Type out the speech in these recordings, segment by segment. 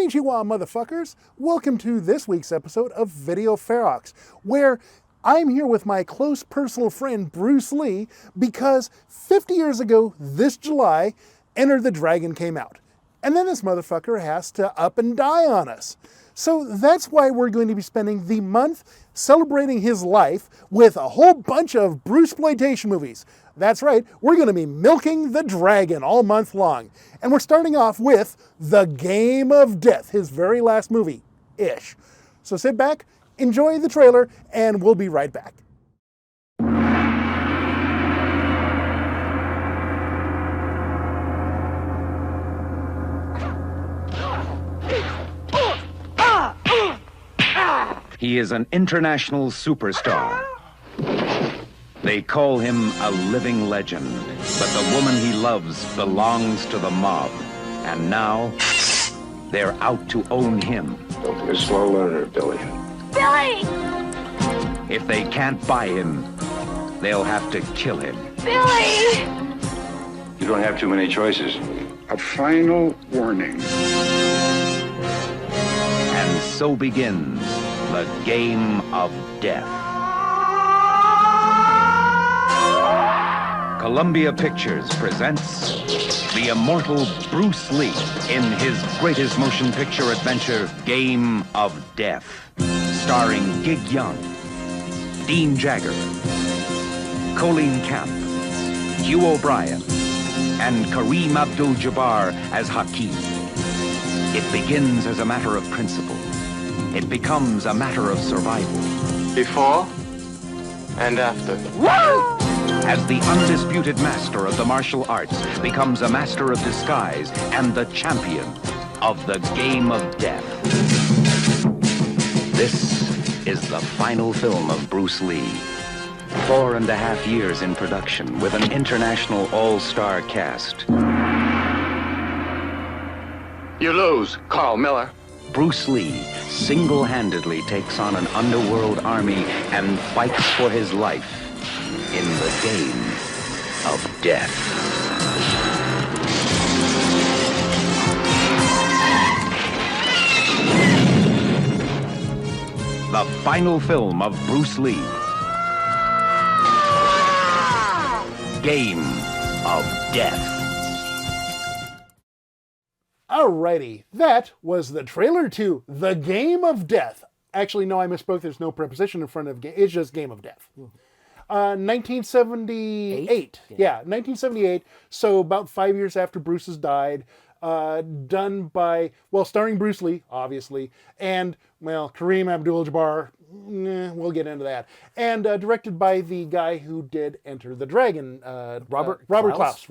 Konnichiwa, motherfuckers! Welcome to this week's episode of Video Ferox, where I'm here with my close personal friend Bruce Lee because 50 years ago this July, Enter the Dragon came out. And then this motherfucker has to up and die on us. So that's why we're going to be spending the month celebrating his life with a whole bunch of Bruceploitation movies. That's right, we're going to be milking the dragon all month long. And we're starting off with The Game of Death, his very last movie-ish. So sit back, enjoy the trailer, and we'll be right back. He is an international superstar. They call him a living legend, but the woman he loves belongs to the mob. And now, they're out to own him. Don't be a slow learner, Billy. Billy! If they can't buy him, they'll have to kill him. Billy! You don't have too many choices. A final warning. And so begins the Game of Death. Columbia Pictures presents the immortal Bruce Lee in his greatest motion picture adventure, Game of Death, starring Gig Young, Dean Jagger, Colleen Camp, Hugh O'Brien, and Kareem Abdul-Jabbar as Hakim. It begins as a matter of principle. It becomes a matter of survival. Before and after. As the undisputed master of the martial arts becomes a master of disguise and the champion of the Game of Death. This is the final film of Bruce Lee. 4.5 years in production with an international all-star cast. You lose, Carl Miller. Bruce Lee single-handedly takes on an underworld army and fights for his life in the Game of Death. The final film of Bruce Lee. Game of Death. Alrighty, that was the trailer to The Game of Death. Actually, no, I misspoke. There's no preposition in front of game. It's just Game of Death. 1978. Yeah, 1978. So about 5 years after Bruce has died. Done by, well, starring Bruce Lee, obviously, and, well, Kareem Abdul-Jabbar. We'll get into that. And directed by the guy who did Enter the Dragon, Robert Klaus.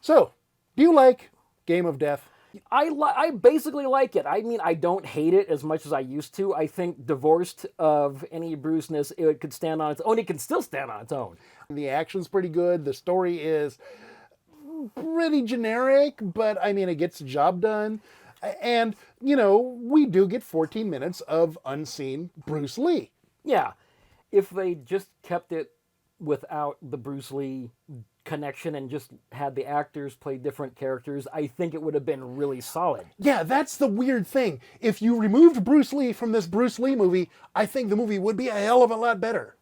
So, do you like Game of Death? I basically like it. I mean, I don't hate it as much as I used to. I think divorced of any Bruceness, it could stand on its own. It can still stand on its own. The action's pretty good. The story is pretty generic, but I mean, it gets the job done. And, you know, we do get 14 minutes of unseen Bruce Lee. Yeah. If they just kept it without the Bruce Lee connection and just had the actors play different characters, I think it would have been really solid. Yeah, that's the weird thing. If you removed Bruce Lee from this Bruce Lee movie, I think the movie would be a hell of a lot better.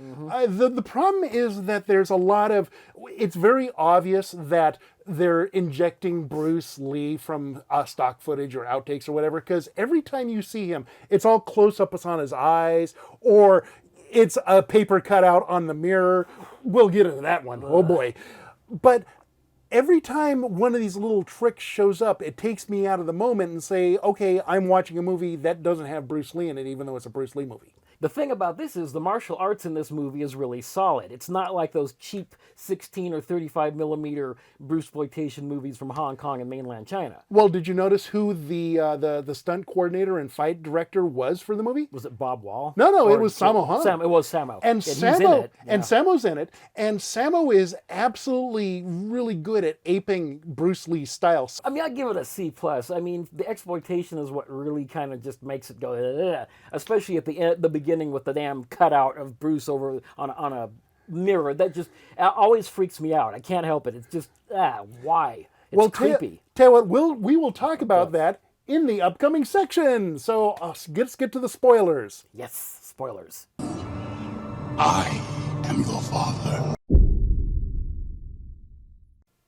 Mm-hmm. The problem is that there's a lot of, it's very obvious that they're injecting Bruce Lee from stock footage or outtakes or whatever, because every time you see him, it's all close-ups on his eyes, or it's a paper cutout on the mirror. We'll get into that one. Oh boy. But every time one of these little tricks shows up, it takes me out of the moment and say, okay, I'm watching a movie that doesn't have Bruce Lee in it, even though it's a Bruce Lee movie. The thing about this is the martial arts in this movie is really solid. It's not like those cheap 16 or 35 millimeter Bruceploitation movies from Hong Kong and mainland China. Well, did you notice who the stunt coordinator and fight director was for the movie? Was it Bob Wall? No, it was Sammo Hung. It was Sammo. And he's in it. Yeah. And Sammo's in it. And Sammo is absolutely really good at aping Bruce Lee's style. I mean, I'd give it a C+. I mean, the exploitation is what really kind of just makes it go, ugh. Especially at the beginning with the damn cutout of Bruce over on a mirror. That just always freaks me out. I can't help it. It's just, why? It's creepy. Tell you what, we will talk about that in the upcoming section. So let's get to the spoilers. Yes, spoilers. I am your father.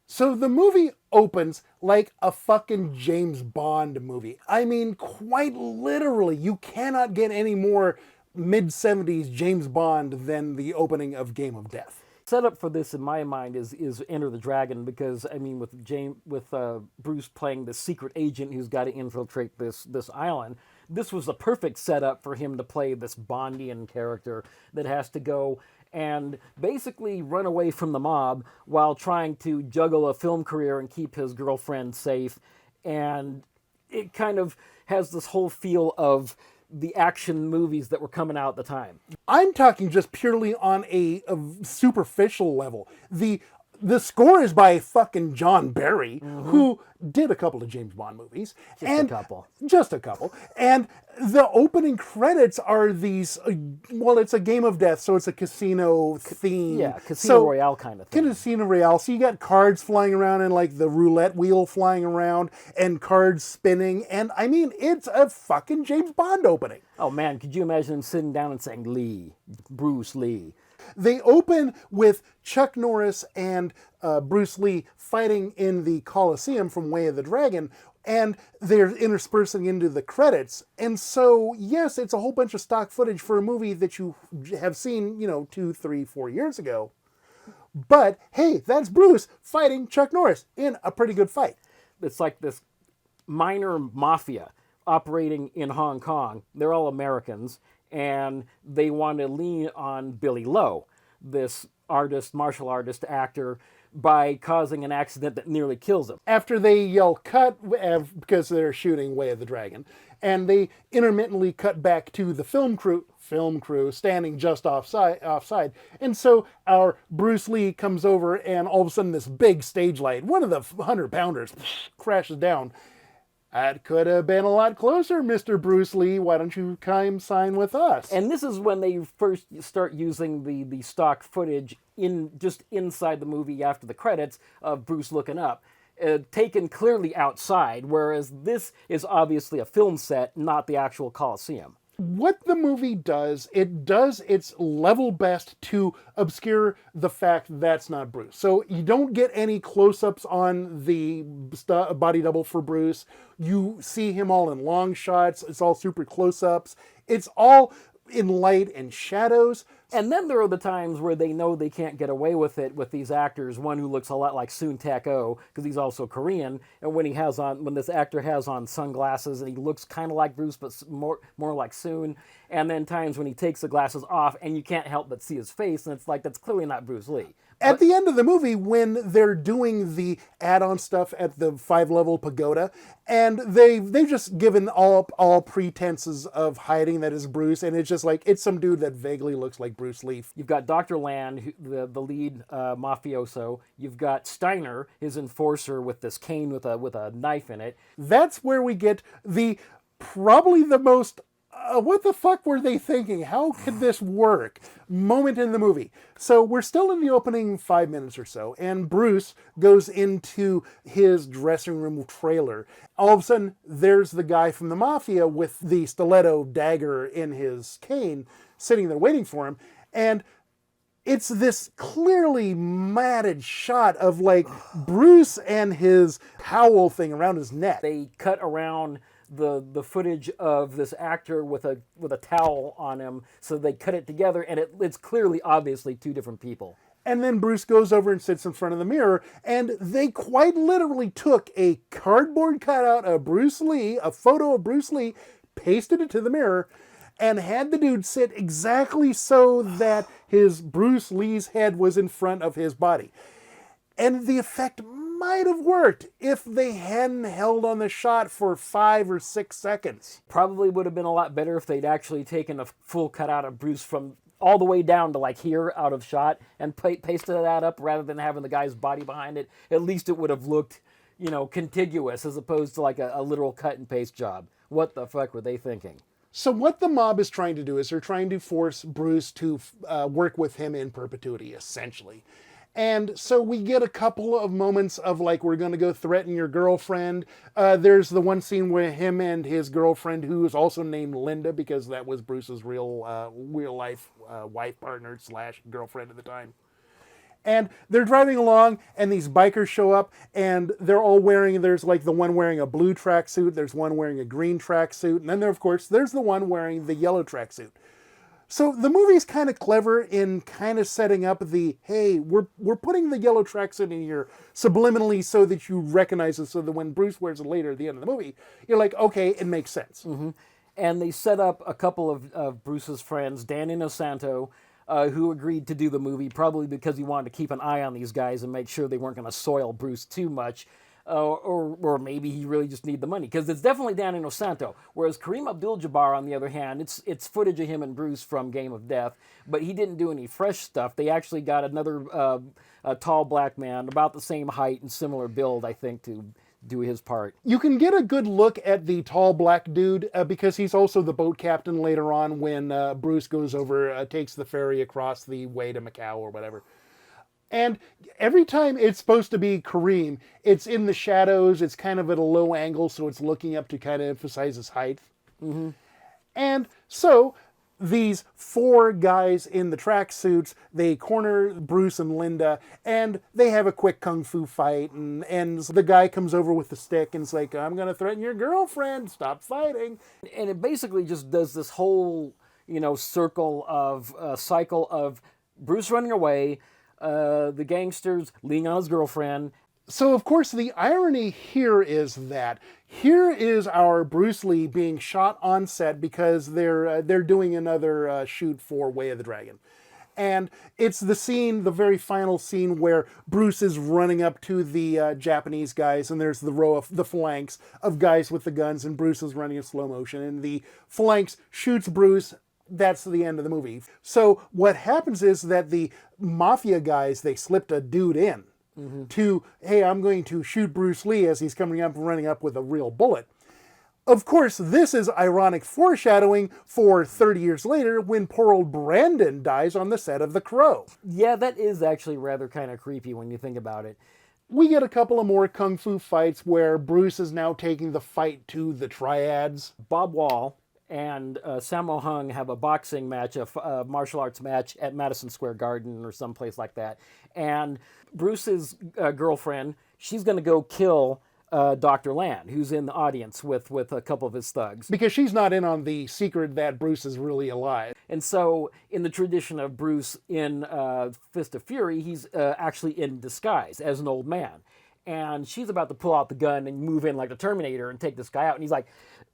So the movie opens like a fucking James Bond movie. I mean, quite literally, you cannot get any more mid-70s James Bond than the opening of Game of Death. Setup for this, in my mind, is Enter the Dragon, because I mean, with Bruce playing the secret agent who's got to infiltrate this island, this was the perfect setup for him to play this Bondian character that has to go and basically run away from the mob while trying to juggle a film career and keep his girlfriend safe. And it kind of has this whole feel of the action movies that were coming out at the time. I'm talking just purely on a superficial level. The score is by fucking John Barry, who did a couple of James Bond movies. Just a couple. And the opening credits are these, well, it's a Game of Death, so it's a casino theme. Yeah, Casino Royale kind of thing. Casino Royale. So you got cards flying around and like the roulette wheel flying around and cards spinning. And I mean, it's a fucking James Bond opening. Oh man, could you imagine him sitting down and saying, Lee, Bruce Lee? They open with Chuck Norris and Bruce Lee fighting in the Coliseum from Way of the Dragon, and they're interspersing into the credits. And so, yes, it's a whole bunch of stock footage for a movie that you have seen, 2, 3, 4 years ago. But, hey, that's Bruce fighting Chuck Norris in a pretty good fight. It's like this minor mafia operating in Hong Kong. They're all Americans, and they want to lean on Billy Lowe, this martial artist, actor, by causing an accident that nearly kills him. After they yell cut, because they're shooting Way of the Dragon, and they intermittently cut back to the film crew standing just offside. And so our Bruce Lee comes over, and all of a sudden this big stage light, one of the 100-pounders, crashes down. That could have been a lot closer, Mr. Bruce Lee. Why don't you come sign with us? And this is when they first start using the stock footage just inside the movie after the credits of Bruce looking up, taken clearly outside, whereas this is obviously a film set, not the actual Coliseum. What the movie does, it does its level best to obscure the fact that's not Bruce. So you don't get any close-ups on the body double for Bruce. You see him all in long shots. It's all super close-ups. It's all in light and shadows. And then there are the times where they know they can't get away with it with these actors. One who looks a lot like Soon Tak-o, because he's also Korean. And when this actor has on sunglasses and he looks kind of like Bruce, but more like Soon. And then times when he takes the glasses off and you can't help but see his face, and it's like, that's clearly not Bruce Lee. At the end of the movie, when they're doing the add-on stuff at the 5-level pagoda, and they've just given all pretenses of hiding that is Bruce, and it's just like, it's some dude that vaguely looks like Bruce Lee. You've got Dr. Land, the lead mafioso. You've got Steiner, his enforcer with this cane with a knife in it. That's where we get probably the most what the fuck were they thinking? How could this work? Moment in the movie. So we're still in the opening 5 minutes or so, and Bruce goes into his dressing room trailer. All of a sudden, there's the guy from the Mafia with the stiletto dagger in his cane, sitting there waiting for him, and it's this clearly matted shot of like Bruce and his towel thing around his neck. They cut around the footage of this actor with a towel on him, so they cut it together, and it's clearly, obviously, two different people. And then Bruce goes over and sits in front of the mirror, and they quite literally took a cardboard cutout of Bruce Lee, a photo of Bruce Lee, pasted it to the mirror, and had the dude sit exactly so that his Bruce Lee's head was in front of his body. And the effect might have worked if they hadn't held on the shot for 5 or 6 seconds. Probably would have been a lot better if they'd actually taken a full cutout of Bruce from all the way down to like here out of shot and pasted that up rather than having the guy's body behind it. At least it would have looked, contiguous as opposed to like a literal cut and paste job. What the fuck were they thinking? So what the mob is trying to do is they're trying to force Bruce to work with him in perpetuity, essentially. And so we get a couple of moments of like, we're going to go threaten your girlfriend. There's the one scene where him and his girlfriend, who is also named Linda, because that was Bruce's real life wife partner / girlfriend at the time. And they're driving along, and these bikers show up, and they're all there's like the one wearing a blue tracksuit, there's one wearing a green tracksuit, and then there's the one wearing the yellow tracksuit. So the movie's kind of clever in kind of setting up hey, we're putting the yellow tracksuit in here subliminally so that you recognize it, so that when Bruce wears it later at the end of the movie, you're like, okay, it makes sense. Mm-hmm. And they set up a couple of Bruce's friends, Dan Inosanto, who agreed to do the movie, probably because he wanted to keep an eye on these guys and make sure they weren't going to soil Bruce too much. Or maybe he really just needed the money, because it's definitely Dan Inosanto. Whereas Kareem Abdul-Jabbar, on the other hand, it's footage of him and Bruce from Game of Death, but he didn't do any fresh stuff. They actually got another tall black man, about the same height and similar build, I think, to do his part. You can get a good look at the tall black dude because he's also the boat captain later on when Bruce goes over, takes the ferry across the way to Macau or whatever. And every time it's supposed to be Kareem, it's in the shadows, it's kind of at a low angle, so it's looking up to kind of emphasize his height. Mm-hmm. And so these 4 guys in the tracksuits, they corner Bruce and Linda, and they have a quick kung fu fight, and the guy comes over with the stick and is like, I'm going to threaten your girlfriend, stop fighting. And it basically just does this whole, cycle of Bruce running away, the gangsters leaning on his girlfriend. So, of course, the irony here is that here is our Bruce Lee being shot on set because they're doing another shoot for Way of the Dragon. And it's the very final scene where Bruce is running up to the Japanese guys, and there's the row of the phalanx of guys with the guns, and Bruce is running in slow motion, and the phalanx shoots Bruce. That's the end of the movie. So what happens is that the mafia guys, they slipped a dude in to, hey, I'm going to shoot Bruce Lee as he's coming up, running up with a real bullet. Of course, this is ironic foreshadowing for 30 years later when poor old Brandon dies on the set of The Crow. Yeah, that is actually rather kind of creepy when you think about it. We get a couple of more kung fu fights where Bruce is now taking the fight to the triads. Bob Wall and Sammo Hung have a boxing match, a martial arts match at Madison Square Garden or someplace like that. And Bruce's girlfriend, she's going to go kill Dr. Land, who's in the audience with a couple of his thugs. Because she's not in on the secret that Bruce is really alive. And so, in the tradition of Bruce in Fist of Fury, he's actually in disguise as an old man. And she's about to pull out the gun and move in like the Terminator and take this guy out. And he's like,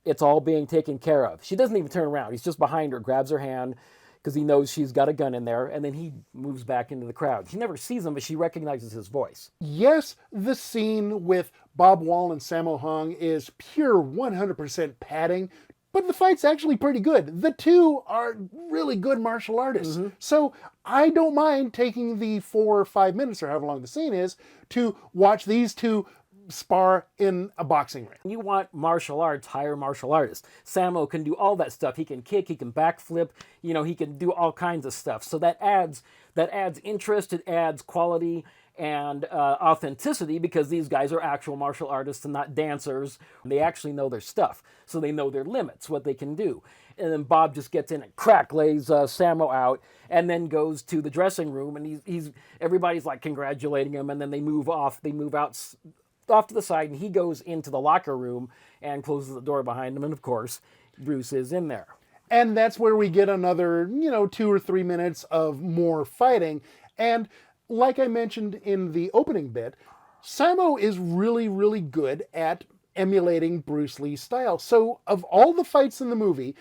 it's all being taken care of. She doesn't even turn around. He's just behind her, grabs her hand, because he knows she's got a gun in there, and then he moves back into the crowd. She never sees him, but she recognizes his voice. Yes, the scene with Bob Wall and Sammo Hung is pure 100% padding, but the fight's actually pretty good. The two are really good martial artists. Mm-hmm. So I don't mind taking the 4 or 5 minutes, or however long the scene is, to watch these two spar in a boxing ring. You want martial arts, hire martial artists. Sammo can do all that stuff. He can kick, he can backflip, he can do all kinds of stuff. So that adds interest, it adds quality and authenticity, because these guys are actual martial artists and not dancers. They actually know their stuff, so they know their limits, what they can do. And then Bob just gets in and lays Sammo out, and then goes to the dressing room, and everybody's like congratulating him, and then they move out off to the side, and he goes into the locker room and closes the door behind him, and of course, Bruce is in there. And that's where we get another, 2 or 3 minutes of more fighting. And like I mentioned in the opening bit, Sammo is really, really good at emulating Bruce Lee's style. So of all the fights in the movie,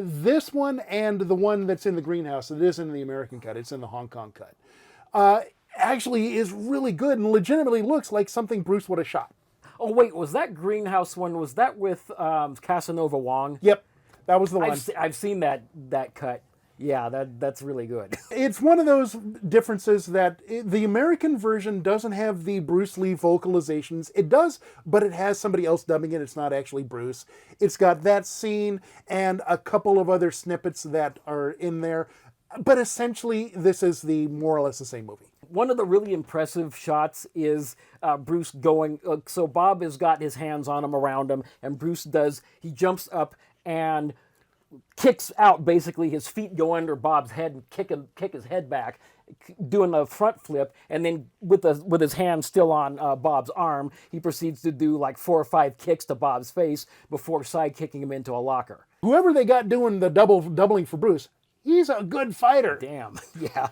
this one and the one that's in the greenhouse, it is in the American cut, it's in the Hong Kong cut, actually is really good and legitimately looks like something Bruce would have shot. Oh wait, was that greenhouse one, was that with Casanova Wong? Yep, that was the one. I've seen that cut. Yeah, that's really good. It's one of those differences that the American version doesn't have the Bruce Lee vocalizations. It does, but it has somebody else dubbing it. It's not actually Bruce. It's got that scene and a couple of other snippets that are in there. But essentially, this is more or less the same movie. One of the really impressive shots is Bruce going. So Bob has got his hands on him, around him, and Bruce he jumps up and kicks out, basically. His feet go under Bob's head and kick his head back, doing a front flip, and then with his hand still on Bob's arm, he proceeds to do like 4 or 5 kicks to Bob's face before side kicking him into a locker. Whoever they got doing the doubling for Bruce, he's a good fighter. Damn, yeah.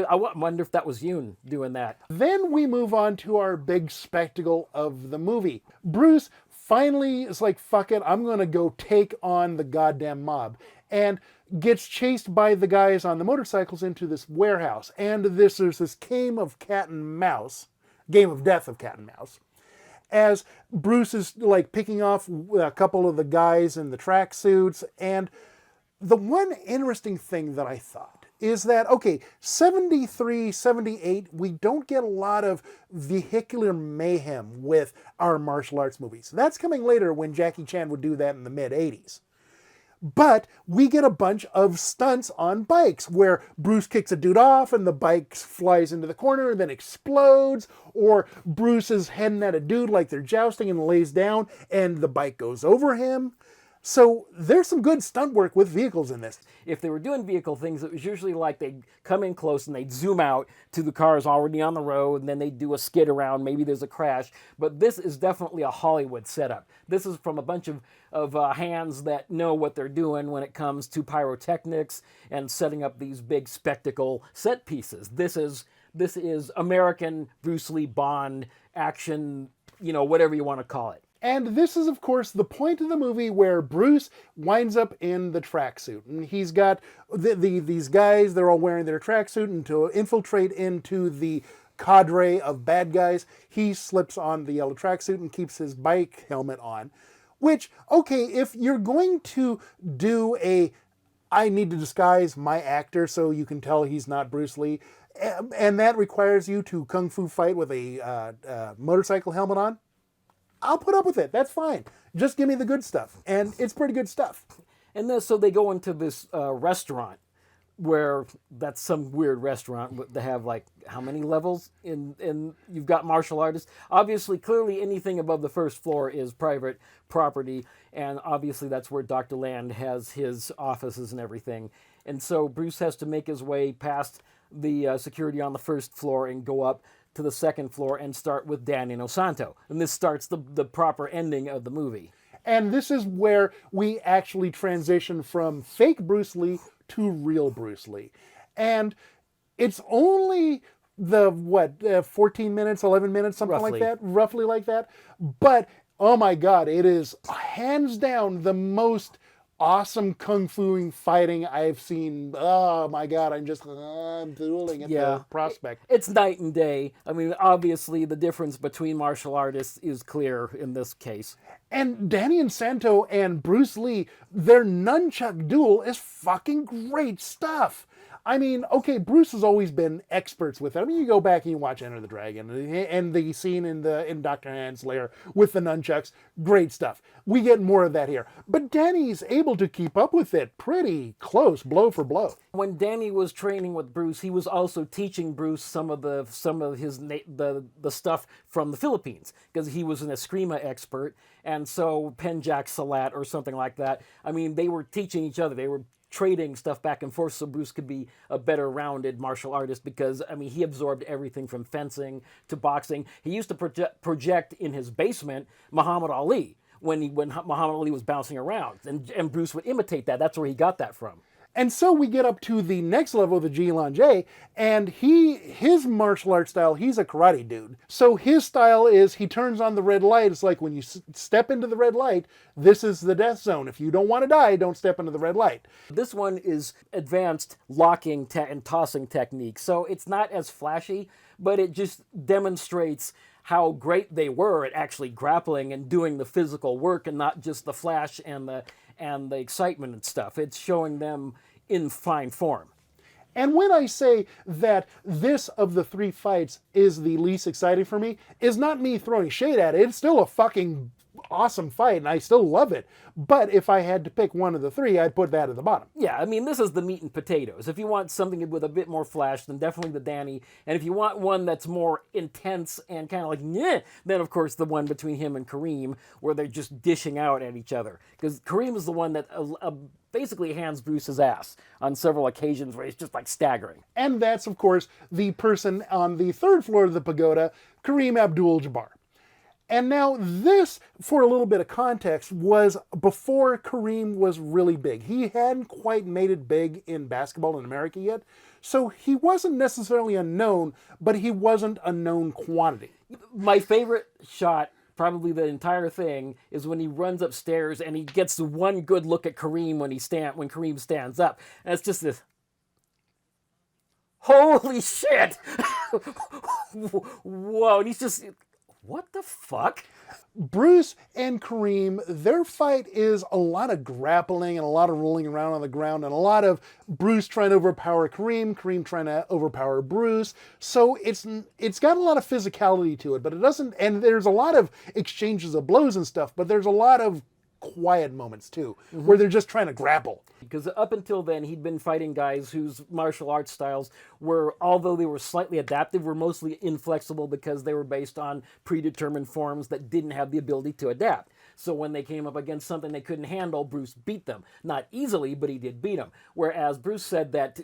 I wonder if that was Yoon doing that. Then we move on to our big spectacle of the movie. Bruce finally is like, fuck it, I'm going to go take on the goddamn mob. And gets chased by the guys on the motorcycles into this warehouse. And there's this game of cat and mouse, game of death of cat and mouse, as Bruce is like picking off a couple of the guys in the tracksuits. And the one interesting thing that I thought is that, okay, 73, 78, we don't get a lot of vehicular mayhem with our martial arts movies. That's coming later when Jackie Chan would do that in the mid-80s. But we get a bunch of stunts on bikes where Bruce kicks a dude off and the bike flies into the corner and then explodes, or Bruce is heading at a dude like they're jousting and lays down and the bike goes over him. So there's some good stunt work with vehicles in this. If they were doing vehicle things, it was usually like they'd come in close and they'd zoom out to the cars already on the road, and then they'd do a skid around, maybe there's a crash. But this is definitely a Hollywood setup. This is from a bunch of hands that know what they're doing when it comes to pyrotechnics and setting up these big spectacle set pieces. This is American Bruce Lee Bond action, whatever you want to call it. And this is, of course, the point of the movie where Bruce winds up in the tracksuit. And he's got these guys, they're all wearing their tracksuit, and to infiltrate into the cadre of bad guys, he slips on the yellow tracksuit and keeps his bike helmet on. Which, okay, if you're going to do I need to disguise my actor so you can tell he's not Bruce Lee, and that requires you to kung fu fight with a motorcycle helmet on, I'll put up with it. That's fine. Just give me the good stuff. And it's pretty good stuff. And so they go into this restaurant where that's some weird restaurant. They have like how many levels? And you've got martial artists. Obviously, clearly anything above the first floor is private property. And obviously that's where Dr. Land has his offices and everything. And so Bruce has to make his way past the security on the first floor and go up to the second floor and start with Danny Nosanto. And this starts the proper ending of the movie. And this is where we actually transition from fake Bruce Lee to real Bruce Lee. And it's only 14 minutes, 11 minutes, something Roughly. like that, roughly like that. But, oh my God, it is hands down the most awesome kung fu fighting I've seen. Oh my God, I'm drooling at the prospect. It's night and day. I mean, obviously the difference between martial artists is clear in this case. And Danny Nosanto and Bruce Lee, their nunchuck duel is fucking great stuff. I mean, okay, Bruce has always been experts with it. I mean, you go back and you watch Enter the Dragon and the scene in Dr. Hand's lair with the nunchucks, great stuff. We get more of that here. But Danny's able to keep up with it pretty close, blow for blow. When Danny was training with Bruce, he was also teaching Bruce some of his the stuff from the Philippines, because he was an Eskrima expert, and so Penjak Salat or something like that. I mean, they were teaching each other. They were trading stuff back and forth so Bruce could be a better rounded martial artist, because, I mean, he absorbed everything from fencing to boxing. He used to project in his basement Muhammad Ali when Muhammad Ali was bouncing around, and Bruce would imitate that. That's where he got that from. And so we get up to the next level of the Jilanjie, and his martial art style, he's a karate dude. So his style is he turns on the red light. It's like when you step into the red light, this is the death zone. If you don't want to die, don't step into the red light. This one is advanced locking and tossing technique. So it's not as flashy, but it just demonstrates how great they were at actually grappling and doing the physical work, and not just the flash and the excitement and stuff. It's showing them in fine form. And when I say that this of the three fights is the least exciting for me, is not me throwing shade at it. It's still a fucking awesome fight, and I still love it. But if I had to pick one of the three, I'd put that at the bottom. Yeah, I mean, this is the meat and potatoes. If you want something with a bit more flash, then definitely the Danny. And if you want one that's more intense and kind of like, yeah, then of course the one between him and Kareem, where they're just dishing out at each other. Because Kareem is the one that basically hands Bruce his ass on several occasions where he's just like staggering. And that's, of course, the person on the third floor of the pagoda, Kareem Abdul-Jabbar. And now this, for a little bit of context, was before Kareem was really big. He hadn't quite made it big in basketball in America yet, so he wasn't necessarily unknown, but he wasn't a known quantity. My favorite shot, probably the entire thing, is when he runs upstairs and he gets the one good look at Kareem when Kareem stands up. And it's just this, holy shit! Whoa, and he's just, what the fuck? Bruce and Kareem, their fight is a lot of grappling and a lot of rolling around on the ground and a lot of Bruce trying to overpower Kareem, Kareem trying to overpower Bruce. So it's got a lot of physicality to it, but it doesn't, and there's a lot of exchanges of blows and stuff, but there's a lot of quiet moments too, where they're just trying to grapple. Because up until then, he'd been fighting guys whose martial arts styles were, although they were slightly adaptive, were mostly inflexible because they were based on predetermined forms that didn't have the ability to adapt. So when they came up against something they couldn't handle, Bruce beat them. Not easily, but he did beat them. Whereas Bruce said that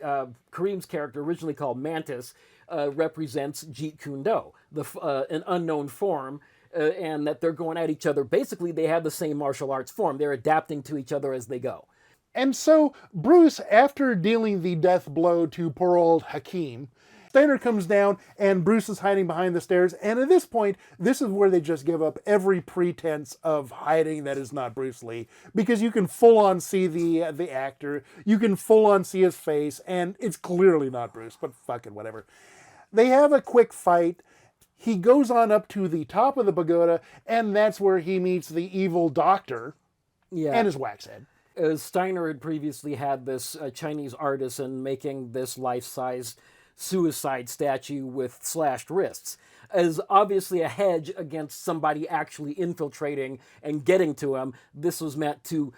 Kareem's character, originally called Mantis, represents Jeet Kune Do, an unknown form, and that they're going at each other. Basically, they have the same martial arts form. They're adapting to each other as they go. And so Bruce, after dealing the death blow to poor old Hakeem, Steiner comes down and Bruce is hiding behind the stairs. And at this point, this is where they just give up every pretense of hiding that is not Bruce Lee. Because you can full on see the actor, you can full on see his face, and it's clearly not Bruce, but fuck it, whatever. They have a quick fight. He goes on up to the top of the pagoda, and that's where he meets the evil doctor and his wax head. Steiner had previously had this Chinese artisan making this life-size suicide statue with slashed wrists as obviously a hedge against somebody actually infiltrating and getting to him. This was meant to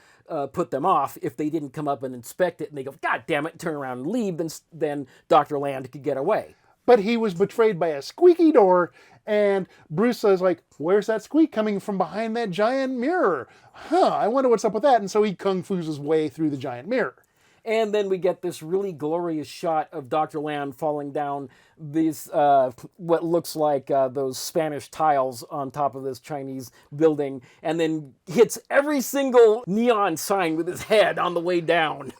put them off if they didn't come up and inspect it and they go, God damn it, turn around and leave, then Dr. Land could get away. But he was betrayed by a squeaky door, and Bruce says, like, where's that squeak coming from behind that giant mirror? I wonder what's up with that. And so he kung fu's his way through the giant mirror. And then we get this really glorious shot of Dr. Land falling down these, what looks like those Spanish tiles on top of this Chinese building, and then hits every single neon sign with his head on the way down.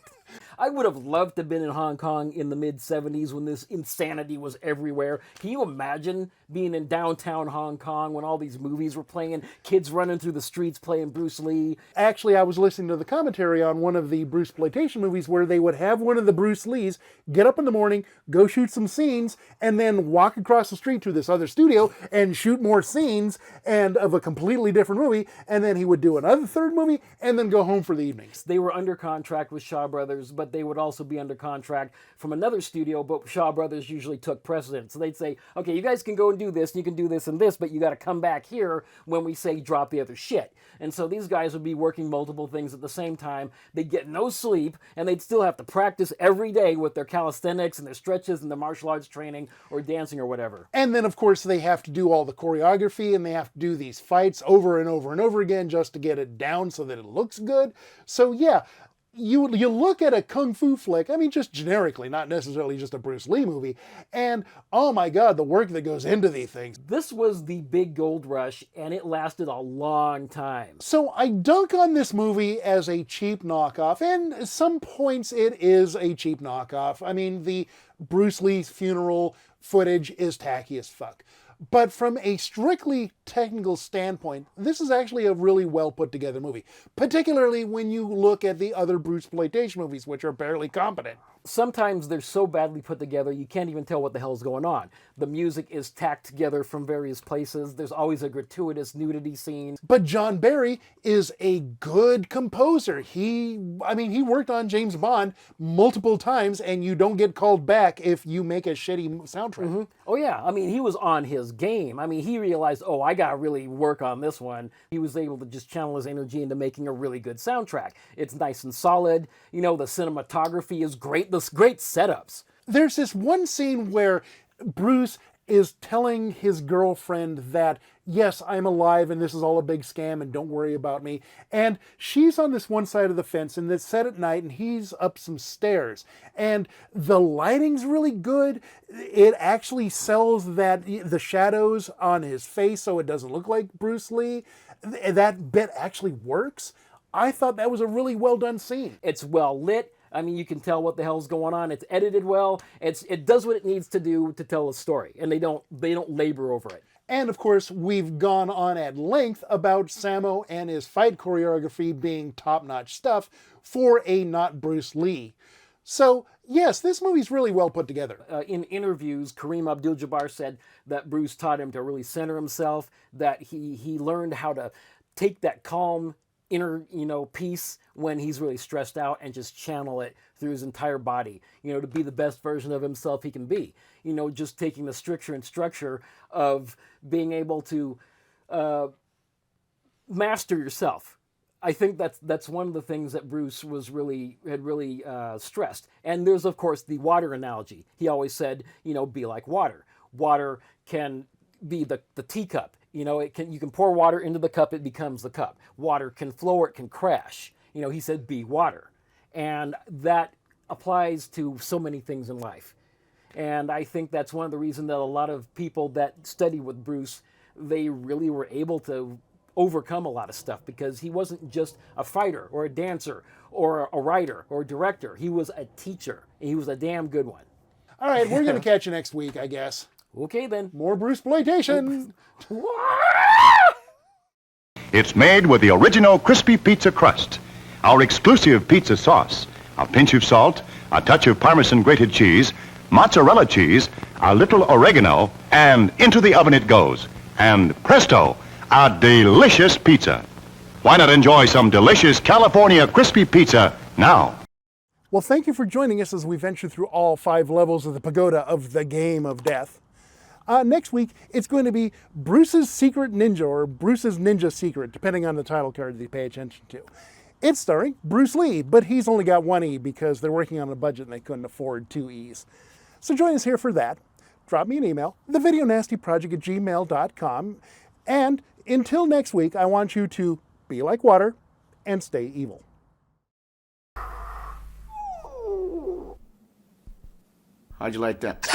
I would have loved to have been in Hong Kong in the mid-'70s when this insanity was everywhere. Can you imagine being in downtown Hong Kong when all these movies were playing, kids running through the streets playing Bruce Lee? Actually, I was listening to the commentary on one of the Bruceploitation movies where they would have one of the Bruce Lees get up in the morning, go shoot some scenes, and then walk across the street to this other studio and shoot more scenes and of a completely different movie, and then he would do another third movie and then go home for the evenings. They were under contract with Shaw Brothers, but they would also be under contract from another studio, but Shaw Brothers usually took precedence. So they'd say, okay, you guys can go and do this, and you can do this and this, but you got to come back here when we say drop the other shit. And so these guys would be working multiple things at the same time. They'd get no sleep, and they'd still have to practice every day with their calisthenics and their stretches and their martial arts training or dancing or whatever. And then, of course, they have to do all the choreography, and they have to do these fights over and over and over again just to get it down so that it looks good. So yeah, you look at a kung fu flick, I mean, just generically, not necessarily just a Bruce Lee movie, and oh my God, the work that goes into these things. This was the big gold rush, and it lasted a long time. So I dunk on this movie as a cheap knockoff, and at some points it is a cheap knockoff. I mean, the Bruce Lee's funeral footage is tacky as fuck. But from a strictly technical standpoint, this is actually a really well put together movie, particularly when you look at the other Bruceploitation movies, which are barely competent. sometimes they're so badly put together you can't even tell what the hell's going on. The music is tacked together from various places. There's always a gratuitous nudity scene. But John Barry is a good composer. He worked on James Bond multiple times, and you don't get called back if you make a shitty soundtrack. Oh yeah, I mean, he was on his game. I mean, he realized, oh, I gotta really work on this one. He was able to just channel his energy into making a really good soundtrack. It's nice and solid. You know, the cinematography is great. There's great setups. There's this one scene where Bruce is telling his girlfriend that, yes, I'm alive and this is all a big scam and don't worry about me. And she's on this one side of the fence and it's set at night and he's up some stairs. And the lighting's really good. It actually sells that the shadows on his face so it doesn't look like Bruce Lee. That bit actually works. I thought that was a really well done scene. It's well lit. I mean, you can tell what the hell's going on. It's edited well. It does what it needs to do to tell a story, and they don't labor over it. And of course, we've gone on at length about Sammo and his fight choreography being top-notch stuff for a not Bruce Lee. So yes, this movie's really well put together. In interviews, Kareem Abdul-Jabbar said that Bruce taught him to really center himself, that he learned how to take that calm inner, peace when he's really stressed out and just channel it through his entire body, to be the best version of himself he can be. Just taking the stricture and structure of being able to master yourself. I think that's one of the things that Bruce had really stressed. And there's, of course, the water analogy. He always said, be like water. Water can be the teacup. You can pour water into the cup, it becomes the cup. Water can flow or it can crash. He said, be water. And that applies to so many things in life. And I think that's one of the reasons that a lot of people that study with Bruce, they really were able to overcome a lot of stuff because he wasn't just a fighter or a dancer or a writer or a director. He was a teacher, and he was a damn good one. All right, we're going to catch you next week, I guess. Okay, then. More Bruceploitation. It's made with the original crispy pizza crust, our exclusive pizza sauce, a pinch of salt, a touch of Parmesan grated cheese, mozzarella cheese, a little oregano, and into the oven it goes. And presto, a delicious pizza. Why not enjoy some delicious California crispy pizza now? Well, thank you for joining us as we venture through all 5 levels of the pagoda of the game of death. Next week, it's going to be Bruce's Secret Ninja, or Bruce's Ninja Secret, depending on the title card that you pay attention to. It's starring Bruce Lee, but he's only got 1 E because they're working on a budget and they couldn't afford 2 E's. So join us here for that. Drop me an email, thevideonastyproject@gmail.com. And until next week, I want you to be like water and stay evil. How'd you like that?